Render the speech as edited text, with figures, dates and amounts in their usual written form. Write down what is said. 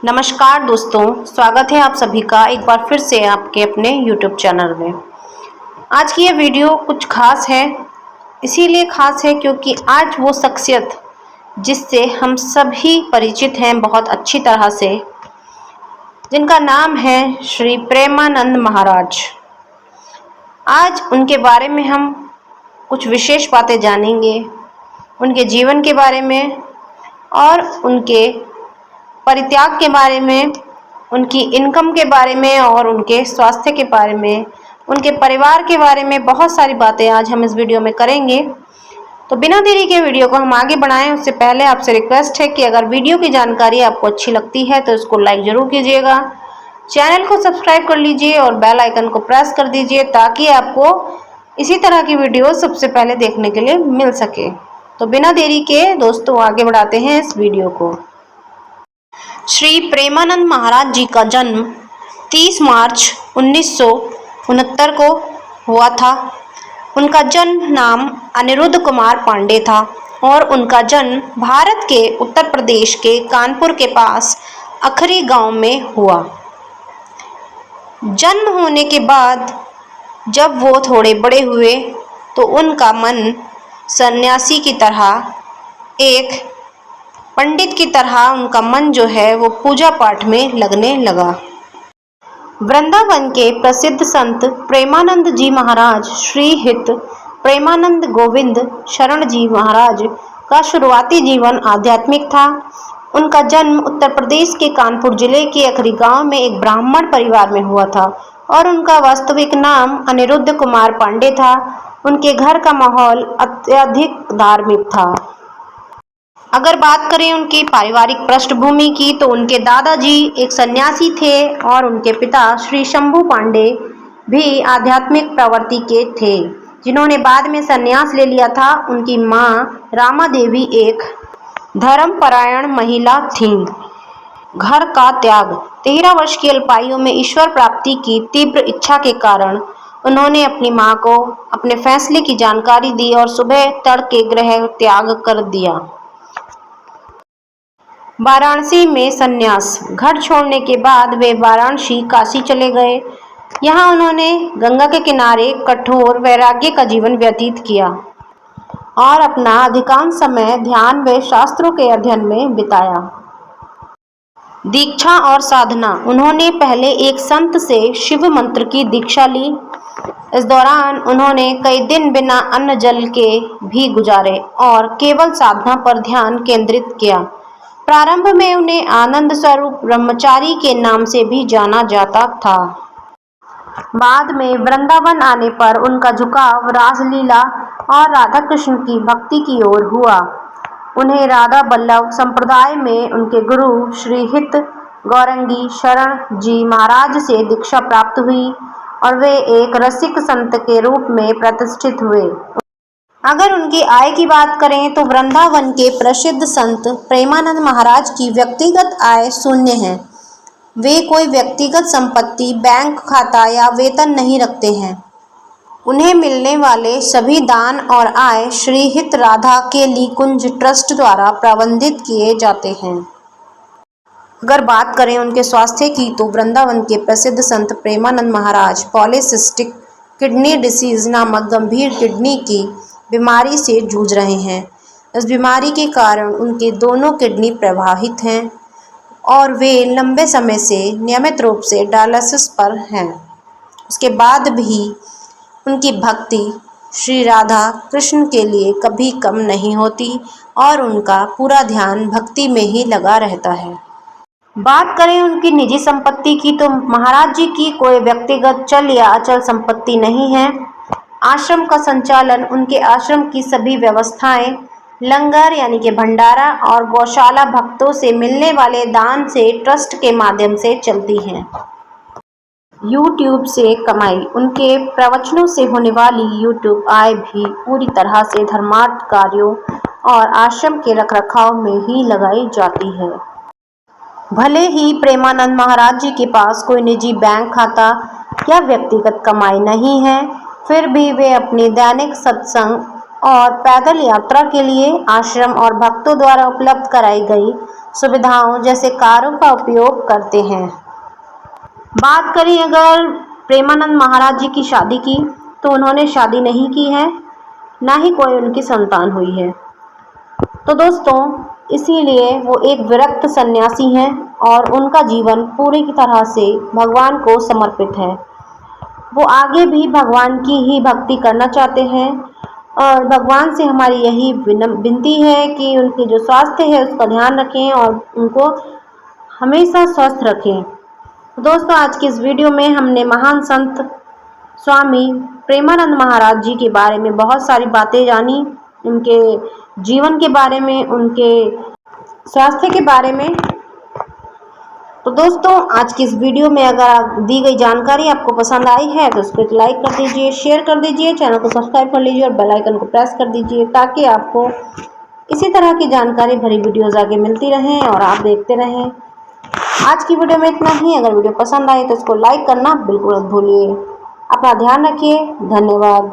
नमस्कार दोस्तों, स्वागत है आप सभी का एक बार फिर से आपके अपने YouTube चैनल में। आज की ये वीडियो कुछ खास है, इसीलिए खास है क्योंकि आज वो शख्सियत जिससे हम सभी परिचित हैं बहुत अच्छी तरह से, जिनका नाम है श्री प्रेमानंद महाराज। आज उनके बारे में हम कुछ विशेष बातें जानेंगे, उनके जीवन के बारे में और उनके परित्याग के बारे में, उनकी इनकम के बारे में और उनके स्वास्थ्य के बारे में, उनके परिवार के बारे में बहुत सारी बातें आज हम इस वीडियो में करेंगे। तो बिना देरी के वीडियो को हम आगे बढ़ाएं उससे पहले आपसे रिक्वेस्ट है कि अगर वीडियो की जानकारी आपको अच्छी लगती है तो इसको लाइक ज़रूर कीजिएगा, चैनल को सब्सक्राइब कर लीजिए और बेल आइकन को प्रेस कर दीजिए ताकि आपको इसी तरह की वीडियो सबसे पहले देखने के लिए मिल सके। तो बिना देरी के दोस्तों आगे बढ़ाते हैं इस वीडियो को। श्री प्रेमानंद महाराज जी का जन्म 30 मार्च 1969 को हुआ था। उनका जन्म नाम अनिरुद्ध कुमार पांडे था और उनका जन्म भारत के उत्तर प्रदेश के कानपुर के पास अखरी गांव में हुआ। जन्म होने के बाद जब वो थोड़े बड़े हुए तो उनका मन सन्यासी की तरह, एक पंडित की तरह उनका मन जो है वो पूजा पाठ में लगने लगा। वृंदावन के प्रसिद्ध संत प्रेमानंद जी महाराज श्री हित प्रेमानंद गोविंद शरण जी महाराज का शुरुआती जीवन आध्यात्मिक था। उनका जन्म उत्तर प्रदेश के कानपुर जिले के अखरी गांव में एक ब्राह्मण परिवार में हुआ था और उनका वास्तविक नाम अनिरुद्ध कुमार पांडे था। उनके घर का माहौल अत्यधिक धार्मिक था। अगर बात करें उनकी पारिवारिक पृष्ठभूमि की तो उनके दादाजी एक सन्यासी थे और उनके पिता श्री शंभू पांडे भी आध्यात्मिक प्रवृत्ति के थे, जिन्होंने बाद में सन्यास ले लिया था। उनकी मां रामा देवी एक धर्मपरायण महिला थीं। घर का त्याग, 13 वर्ष की अल्पायु में ईश्वर प्राप्ति की तीव्र इच्छा के कारण उन्होंने अपनी मां को अपने फैसले की जानकारी दी और सुबह तड़के गृह त्याग कर दिया। वाराणसी में सन्यास, घर छोड़ने के बाद वे वाराणसी काशी चले गए। यहाँ उन्होंने गंगा के किनारे कठोर वैराग्य का जीवन व्यतीत किया और अपना अधिकांश समय ध्यान व शास्त्रों के अध्ययन में बिताया। दीक्षा और साधना, उन्होंने पहले एक संत से शिव मंत्र की दीक्षा ली। इस दौरान उन्होंने कई दिन बिना अन्न जल के भी गुजारे और केवल साधना पर ध्यान केंद्रित किया। प्रारंभ में उन्हें आनंद स्वरूप ब्रह्मचारी के नाम से भी जाना जाता था। बाद में वृंदावन आने पर उनका झुकाव रासलीला और राधा कृष्ण की भक्ति की ओर हुआ। उन्हें राधा बल्लभ संप्रदाय में उनके गुरु श्री हित गौरंगी शरण जी महाराज से दीक्षा प्राप्त हुई और वे एक रसिक संत के रूप में प्रतिष्ठित हुए। अगर उनकी आय की बात करें तो वृंदावन के प्रसिद्ध संत प्रेमानंद महाराज की व्यक्तिगत आय शून्य है। वे कोई व्यक्तिगत संपत्ति, बैंक खाता या वेतन नहीं रखते हैं। उन्हें मिलने वाले सभी दान और आय श्री हित राधा केली कुंज ट्रस्ट द्वारा प्रबंधित किए जाते हैं। अगर बात करें उनके स्वास्थ्य की तो वृंदावन के प्रसिद्ध संत Premanand Maharaj polycystic kidney disease नामक गंभीर किडनी की बीमारी से जूझ रहे हैं। इस बीमारी के कारण उनके दोनों किडनी प्रभावित हैं और वे लंबे समय से नियमित रूप से डायलिसिस पर हैं। उसके बाद भी उनकी भक्ति श्री राधा कृष्ण के लिए कभी कम नहीं होती और उनका पूरा ध्यान भक्ति में ही लगा रहता है। बात करें उनकी निजी संपत्ति की तो महाराज जी की कोई व्यक्तिगत चल या अचल संपत्ति नहीं है। आश्रम का संचालन, उनके आश्रम की सभी व्यवस्थाएं, लंगर यानी कि भंडारा और गौशाला भक्तों से मिलने वाले दान से ट्रस्ट के माध्यम से चलती हैं। यूट्यूब से कमाई, उनके प्रवचनों से होने वाली यूट्यूब आय भी पूरी तरह से धर्मार्थ कार्यों और आश्रम के रखरखाव में ही लगाई जाती है। भले ही प्रेमानंद महाराज जी के पास कोई निजी बैंक खाता या व्यक्तिगत कमाई नहीं है, फिर भी वे अपनी दैनिक सत्संग और पैदल यात्रा के लिए आश्रम और भक्तों द्वारा उपलब्ध कराई गई सुविधाओं जैसे कारों का उपयोग करते हैं। बात करें अगर प्रेमानंद महाराज जी की शादी की, तो उन्होंने शादी नहीं की है, ना ही कोई उनकी संतान हुई है। तो दोस्तों, इसीलिए वो एक विरक्त सन्यासी हैं और उनका जीवन पूरी की तरह से भगवान को समर्पित है। वो आगे भी भगवान की ही भक्ति करना चाहते हैं और भगवान से हमारी यही विनती है कि उनके जो स्वास्थ्य है उसका ध्यान रखें और उनको हमेशा स्वस्थ रखें। दोस्तों, आज की इस वीडियो में हमने महान संत स्वामी प्रेमानंद महाराज जी के बारे में बहुत सारी बातें जानी, उनके जीवन के बारे में, उनके स्वास्थ्य के बारे में। तो दोस्तों, आज की इस वीडियो में अगर दी गई जानकारी आपको पसंद आई है तो उसको एक लाइक कर दीजिए, शेयर कर दीजिए, चैनल को सब्सक्राइब कर लीजिए और बेल आइकन को प्रेस कर दीजिए ताकि आपको इसी तरह की जानकारी भरी वीडियोज़ आगे मिलती रहें और आप देखते रहें। आज की वीडियो में इतना ही। अगर वीडियो पसंद आए तो इसको लाइक करना बिल्कुल मत भूलिए। अपना ध्यान रखिए। धन्यवाद।